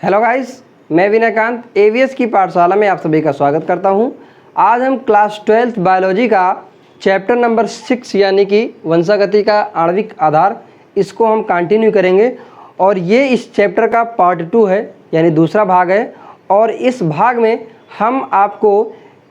Hello guys, मैं Vinaykant ABS की पाठशाला में आप सभी का स्वागत करता हूं। आज हम क्लास 12th बायोलॉजी का चैप्टर नंबर 6 यानी कि वंशागति का आणविक आधार, इसको हम कंटिन्यू करेंगे और ये इस चैप्टर का पार्ट 2 है यानी दूसरा भाग है। और इस भाग में हम आपको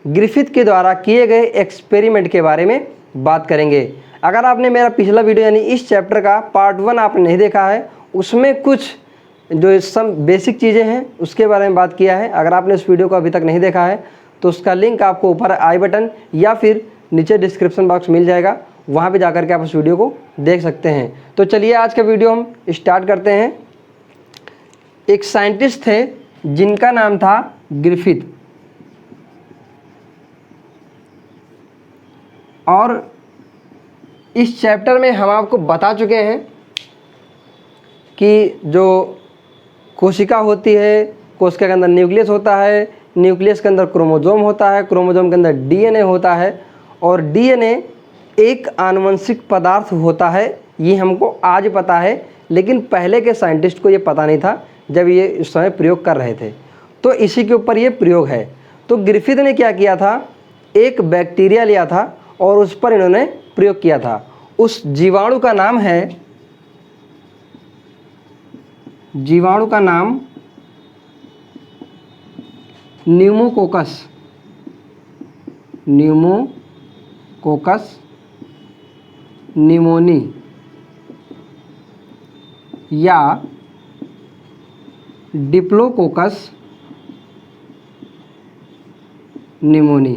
ग्रिफिथ के द्वारा किए गए एक्सपेरिमेंट के बारे में बात करेंगे। अगर आपने मेरा पिछला वीडियो यानी इस चैप्टर का पार्ट 1 आपने नहीं देखा है, उसमें कुछ जो सम बेसिक चीज़ें हैं उसके बारे में बात किया है। अगर आपने इस वीडियो को अभी तक नहीं देखा है तो उसका लिंक आपको ऊपर आई बटन या फिर नीचे डिस्क्रिप्शन बॉक्स मिल जाएगा, वहाँ पे जाकर के आप उस वीडियो को देख सकते हैं। तो चलिए आज का वीडियो हम स्टार्ट करते हैं। एक साइंटिस्ट थे जिनका नाम था ग्रिफिथ, और इस चैप्टर में हम आपको बता चुके हैं कि जो कोशिका होती है, कोशिका के अंदर न्यूक्लियस होता है, न्यूक्लियस के अंदर क्रोमोसोम होता है, क्रोमोसोम के अंदर डीएनए होता है और डीएनए एक आनुवंशिक पदार्थ होता है। ये हमको आज पता है, लेकिन पहले के साइंटिस्ट को ये पता नहीं था जब ये उस समय प्रयोग कर रहे थे। तो इसी के ऊपर ये प्रयोग है। तो ग्रिफिथ ने क्या किया था, एक बैक्टीरिया लिया था और उस पर इन्होंने प्रयोग किया था। उस जीवाणु का नाम है, जीवाणु का नाम न्यूमोकोकस, न्यूमोकोकस निमोनी या डिप्लोकोकस निमोनी।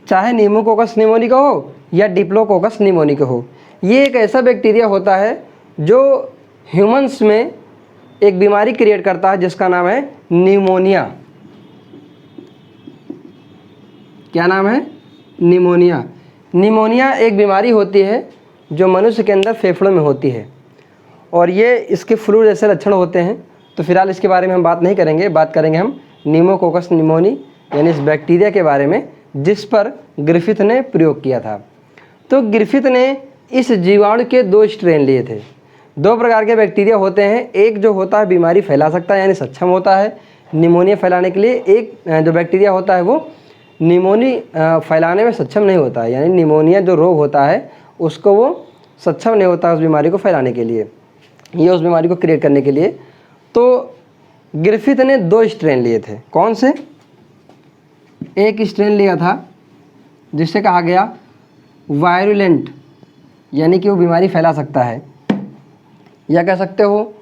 चाहे न्यूमोकोकस निमोनी का हो या डिप्लोकोकस निमोनी का हो, ये एक ऐसा बैक्टीरिया होता है जो ह्यूमंस में एक बीमारी क्रिएट करता है जिसका नाम है निमोनिया। क्या नाम है? निमोनिया। निमोनिया एक बीमारी होती है जो मनुष्य के अंदर फेफड़ों में होती है और ये इसके फ्लू जैसे लक्षण होते हैं। तो फिलहाल इसके बारे में हम बात नहीं करेंगे, बात करेंगे हम न्यूमोकोकस निमोनी यानी इस बैक्टीरिया के बारे में जिस पर ग्रिफिथ ने प्रयोग किया था। तो ग्रिफिथ ने इस जीवाणु के 2 स्ट्रेन लिए थे। 2 प्रकार के बैक्टीरिया होते हैं, एक जो होता है बीमारी फैला सकता है यानी सक्षम होता है निमोनिया फैलाने के लिए, एक जो बैक्टीरिया होता है वो निमोनिया फैलाने में सक्षम नहीं होता है, यानी निमोनिया जो रोग होता है उसको वो सक्षम नहीं होता उस बीमारी को फैलाने के लिए या उस बीमारी को क्रिएट करने के लिए। तो ग्रिफिथ ने 2 स्ट्रेन लिए थे। कौन से? एक स्ट्रेन लिया था जिसे कहा गया वायरुलेंट, यानी कि वो बीमारी फैला सकता है, या कह सकते हो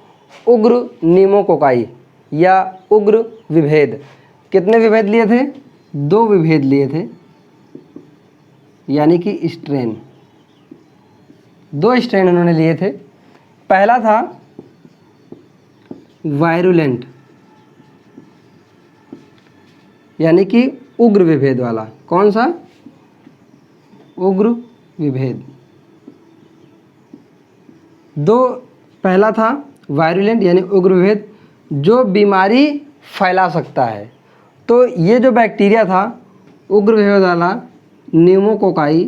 उग्र न्यूमोकोकाई या उग्र विभेद। कितने विभेद लिए थे? 2 विभेद लिए थे, यानी कि स्ट्रेन 2 स्ट्रेन उन्होंने लिए थे। पहला था वायरुलेंट यानी कि उग्र विभेद वाला। कौन सा? उग्र विभेद। पहला था वायरुलेंट यानी उग्र विभेद जो बीमारी फैला सकता है। तो ये जो बैक्टीरिया था उग्र विभेद वाला न्यूमोकोकाई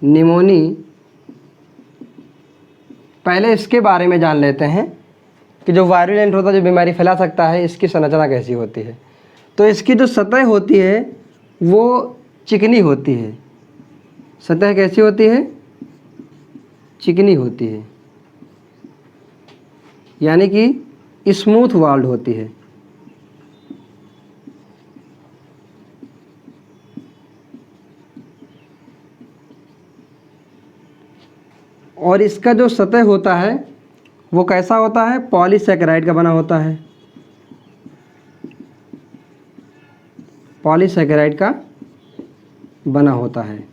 निमोनी, पहले इसके बारे में जान लेते हैं कि जो वायरुलेंट होता है जो बीमारी फैला सकता है, इसकी संरचना कैसी होती है। तो इसकी जो सतह होती है वो चिकनी होती है। सतह कैसी होती है? चिकनी होती है, यानी कि स्मूथ वॉल्ड होती है। और इसका जो सतह होता है वो कैसा होता है? पॉलीसैकेराइड का बना होता है। पॉलीसैकेराइड का बना होता है।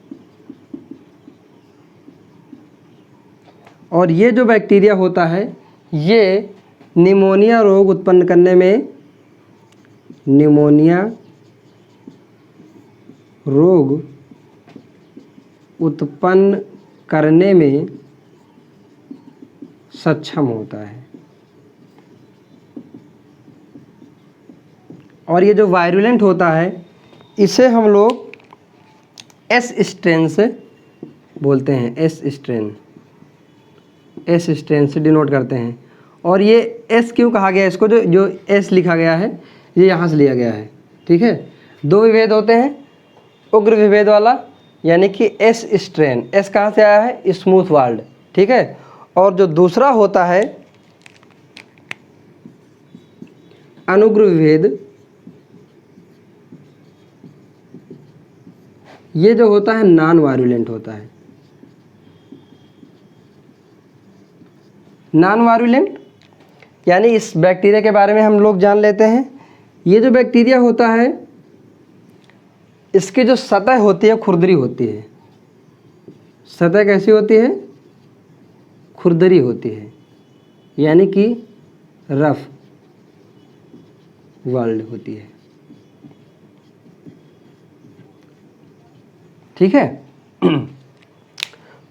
और ये जो बैक्टीरिया होता है ये निमोनिया रोग उत्पन्न करने में, निमोनिया रोग उत्पन्न करने में सक्षम होता है। और ये जो वायरुलेंट होता है इसे हम लोग एस स्ट्रेन से बोलते हैं, एस स्ट्रेन। एस स्ट्रेन से डिनोट करते हैं। और ये एस क्यों कहा गया है इसको, जो एस लिखा गया है ये यहाँ से लिया गया है, ठीक है। दो विभेद होते हैं, उग्र विभेद वाला यानी कि एस स्ट्रेन, एस कहाँ से आया है, स्मूथ वाल्ड, ठीक है। और जो दूसरा होता है अनुग्र विभेद, ये जो होता है नॉन वायरुलेंट होता है। नॉन वायरुलेंट यानी इस बैक्टीरिया के बारे में हम लोग जान लेते हैं। ये जो बैक्टीरिया होता है इसकी जो सतह होती है खुरदरी होती है। सतह कैसी होती है, खुरदरी होती है, यानी कि रफ वाल्ड होती है, ठीक है।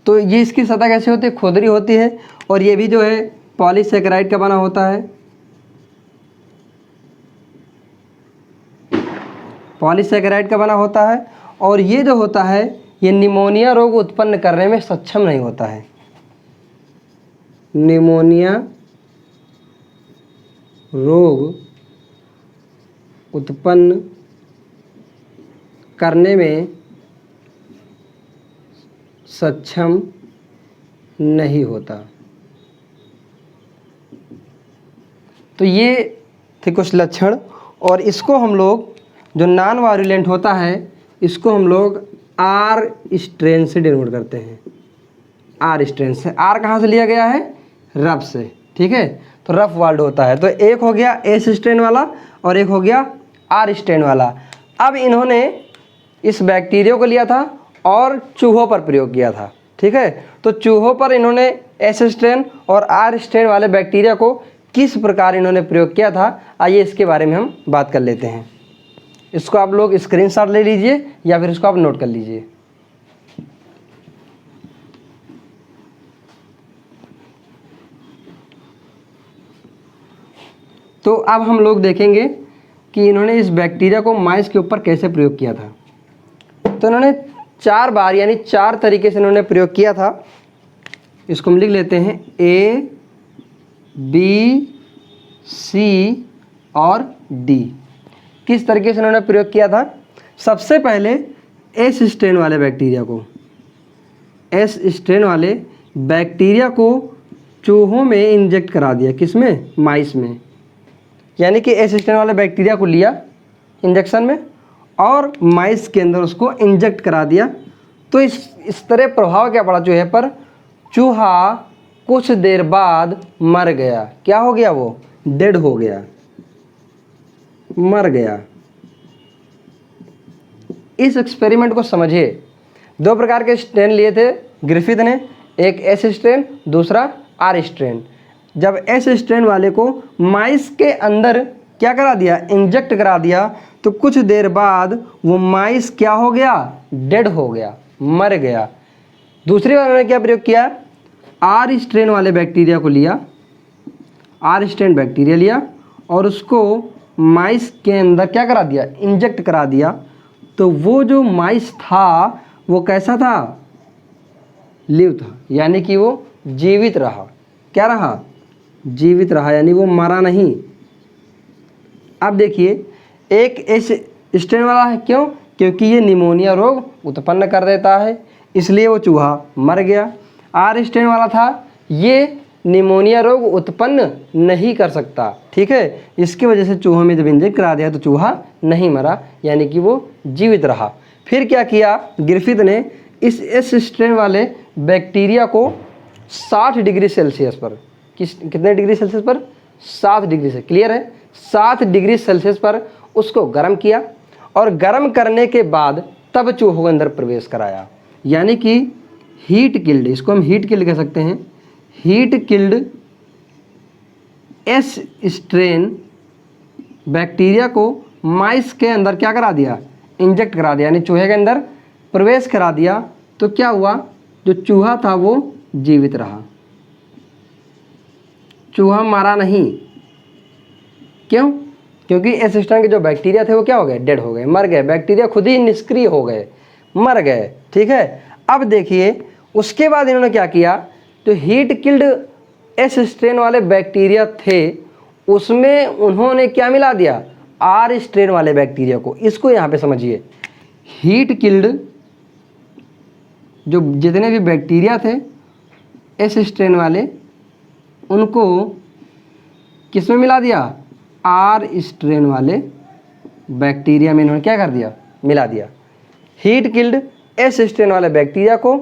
तो ये इसकी सतह कैसे होती है, खुरदरी होती है। और ये भी जो है पॉलीसेकेराइड का बना होता है, पॉलीसेकेराइड का बना होता है। और ये जो होता है ये निमोनिया रोग उत्पन्न करने में सक्षम नहीं होता है। निमोनिया रोग उत्पन्न करने में सक्षम नहीं होता। तो ये थे कुछ लक्षण। और इसको हम लोग, जो नॉन वायरुलेंट होता है इसको हम लोग आर स्ट्रेन से डिनोट करते हैं। आर स्ट्रेन से, आर कहाँ से लिया गया है, रफ से, ठीक है। तो रफ वाल्ड होता है। तो एक हो गया एस स्ट्रेन वाला और एक हो गया आर स्ट्रेन वाला। अब इन्होंने इस बैक्टीरिया को लिया था और चूहों पर प्रयोग किया था, ठीक है। तो चूहों पर इन्होंने एस स्ट्रेन और आर स्ट्रेन वाले बैक्टीरिया को किस प्रकार इन्होंने प्रयोग किया था, आइए इसके बारे में हम बात कर लेते हैं। इसको आप लोग स्क्रीनशॉट ले लीजिए या फिर इसको आप नोट कर लीजिए। तो अब हम लोग देखेंगे कि इन्होंने इस बैक्टीरिया को माइस के ऊपर कैसे प्रयोग किया था। तो इन्होंने 4 बार यानी 4 तरीके से इन्होंने प्रयोग किया था। इसको हम लिख लेते हैं A, B, C और D। किस तरीके से इन्होंने प्रयोग किया था। सबसे पहले एस स्ट्रेन वाले बैक्टीरिया को, एस स्ट्रेन वाले बैक्टीरिया को चूहों में इंजेक्ट करा दिया। किसमें, माइस में। यानी कि एस स्ट्रेन वाले बैक्टीरिया को लिया इंजेक्शन में और माइस के अंदर उसको इंजेक्ट करा दिया। तो इस तरह प्रभाव क्या पड़ा चूहे पर, चूहा कुछ देर बाद मर गया। क्या हो गया, वो डेड हो गया, मर गया। इस एक्सपेरिमेंट को समझिए। 2 प्रकार के स्ट्रेन लिए थे ग्रिफिथ ने, एक एस स्ट्रेन, दूसरा आर स्ट्रेन। जब एस स्ट्रेन वाले को माइस के अंदर क्या करा दिया, इंजेक्ट करा दिया, तो कुछ देर बाद वो माइस क्या हो गया, डेड हो गया, मर गया। दूसरी बार उन्होंने क्या प्रयोग किया, आर स्ट्रेन वाले बैक्टीरिया को लिया, आर स्ट्रेन बैक्टीरिया लिया और उसको माइस के अंदर क्या करा दिया, इंजेक्ट करा दिया। तो वो जो माइस था वो कैसा था, लिव था, यानी कि वो जीवित रहा। क्या रहा, जीवित रहा, यानी वो मरा नहीं। अब देखिए, एक एस स्ट्रेन वाला है, क्यों, क्योंकि ये निमोनिया रोग उत्पन्न कर देता है, इसलिए वो चूहा मर गया। आर स्ट्रेन वाला था, ये निमोनिया रोग उत्पन्न नहीं कर सकता, ठीक है। इसकी वजह से चूहों में जब इंजेक्ट करा दिया तो चूहा नहीं मरा, यानी कि वो जीवित रहा। फिर क्या किया ग्रिफिथ ने, इस एस स्ट्रेन वाले बैक्टीरिया को 60 डिग्री सेल्सियस पर, कितने डिग्री सेल्सियस पर, 7 डिग्री से, क्लियर है, 7 डिग्री सेल्सियस पर उसको गर्म किया और गर्म करने के बाद तब चूहों के अंदर प्रवेश कराया। यानी कि हीट किल्ड, इसको हम हीट किल्ड कह सकते हैं, heat killed S strain bacteria को माइस के अंदर क्या करा दिया, इंजेक्ट करा दिया, यानी चूहे के अंदर प्रवेश करा दिया। तो क्या हुआ, जो चूहा था वो जीवित रहा, चूहा मारा नहीं। क्यों, क्योंकि एस स्ट्रेन के जो बैक्टीरिया थे वो क्या हो गए, डेड हो गए, मर गए, बैक्टीरिया खुद ही निष्क्रिय हो गए, मर गए, ठीक है। अब देखिए उसके बाद इन्होंने क्या किया, जो हीट किल्ड एस स्ट्रेन वाले बैक्टीरिया थे उसमें उन्होंने क्या मिला दिया, आर स्ट्रेन वाले बैक्टीरिया को। इसको यहाँ पे समझिए, हीट किल्ड जो जितने भी बैक्टीरिया थे एस स्ट्रेन वाले, उनको किस में मिला दिया, आर स्ट्रेन वाले बैक्टीरिया में इन्होंने क्या कर दिया, मिला दिया। हीट किल्ड एस स्ट्रेन वाले बैक्टीरिया को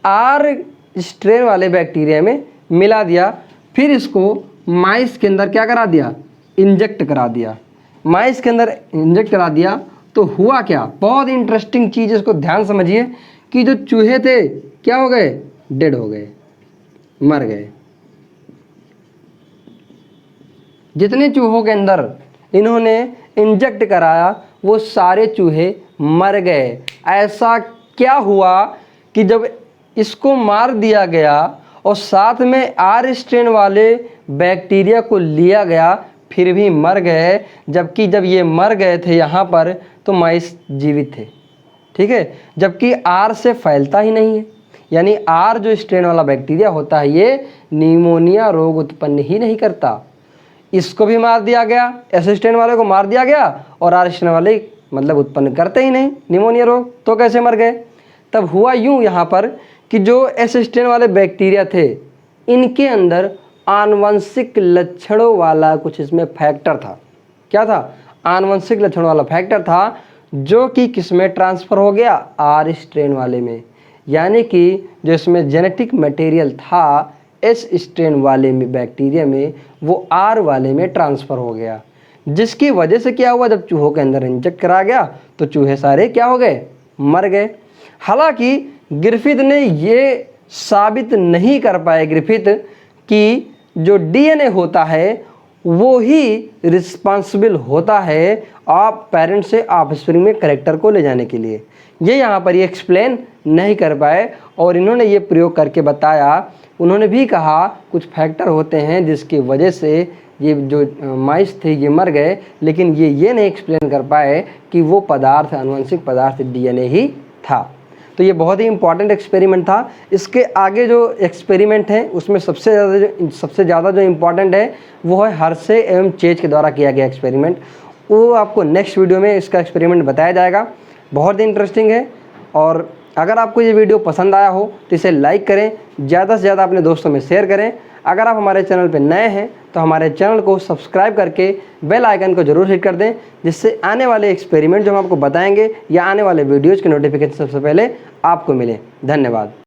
आर स्ट्रेन वाले बैक्टीरिया में मिला दिया। फिर इसको माइस के अंदर क्या करा दिया, इंजेक्ट करा दिया। माइस के अंदर इंजेक्ट करा दिया तो हुआ क्या, बहुत इंटरेस्टिंग चीज़, इसको ध्यान समझिए कि जो चूहे थे क्या हो गए, डेड हो गए, मर गए। जितने चूहों के अंदर इन्होंने इंजेक्ट कराया वो सारे चूहे मर गए। ऐसा क्या हुआ कि जब इसको मार दिया गया और साथ में आर स्ट्रेन वाले बैक्टीरिया को लिया गया फिर भी मर गए, जबकि जब ये मर गए थे यहाँ पर तो माइस जीवित थे, ठीक है, जबकि आर से फैलता ही नहीं है। यानी आर जो स्ट्रेन वाला बैक्टीरिया होता है ये निमोनिया रोग उत्पन्न ही नहीं करता। इसको भी मार दिया गया, एस स्ट्रेन वाले को मार दिया गया और आर स्ट्रेन वाले मतलब उत्पन्न करते ही नहीं निमोनिया रोग, तो कैसे मर गए। तब हुआ यूँ यहाँ पर कि जो एस स्ट्रेन वाले बैक्टीरिया थे इनके अंदर आनुवंशिक लक्षणों वाला कुछ इसमें फैक्टर था। क्या था, आनुवंशिक लक्षणों वाला फैक्टर था जो कि किस में ट्रांसफ़र हो गया, आर स्ट्रेन वाले में। यानी कि जो इसमें जेनेटिक मटेरियल था एस स्ट्रेन वाले में बैक्टीरिया में वो आर वाले में ट्रांसफ़र हो गया, जिसकी वजह से क्या हुआ, जब चूहों के अंदर इंजेक्ट करा गया तो चूहे सारे क्या हो गए, मर गए। हालांकि ग्रिफिथ ने ये साबित नहीं कर पाए कि जो डीएनए होता है वो ही रिस्पॉन्सिबल होता है आप पेरेंट से ऑफस्प्रिंग में करैक्टर को ले जाने के लिए। ये यहाँ पर ये एक्सप्लेन नहीं कर पाए और इन्होंने ये प्रयोग करके बताया। उन्होंने भी कहा कुछ फैक्टर होते हैं जिसकी वजह से ये जो माइस थे ये मर गए, लेकिन ये नहीं एक्सप्लेन कर पाए कि वो पदार्थ आनुवंशिक पदार्थ डीएनए ही था। तो ये बहुत ही इंपॉर्टेंट एक्सपेरिमेंट था। इसके आगे जो एक्सपेरिमेंट है उसमें सबसे ज़्यादा जो इम्पॉर्टेंट है वो है हर्शे एवं चेज के द्वारा किया गया एक्सपेरिमेंट। वो आपको नेक्स्ट वीडियो में इसका एक्सपेरिमेंट बताया जाएगा। बहुत ही इंटरेस्टिंग है। और अगर आपको ये वीडियो पसंद आया हो तो इसे लाइक करें, ज़्यादा से ज़्यादा अपने दोस्तों में शेयर करें। अगर आप हमारे चैनल पर नए हैं तो हमारे चैनल को सब्सक्राइब करके बेल आइकन को जरूर हिट कर दें, जिससे आने वाले एक्सपेरिमेंट जो हम आपको बताएंगे या आने वाले वीडियोज़ के नोटिफिकेशन सबसे पहले आपको मिले। धन्यवाद।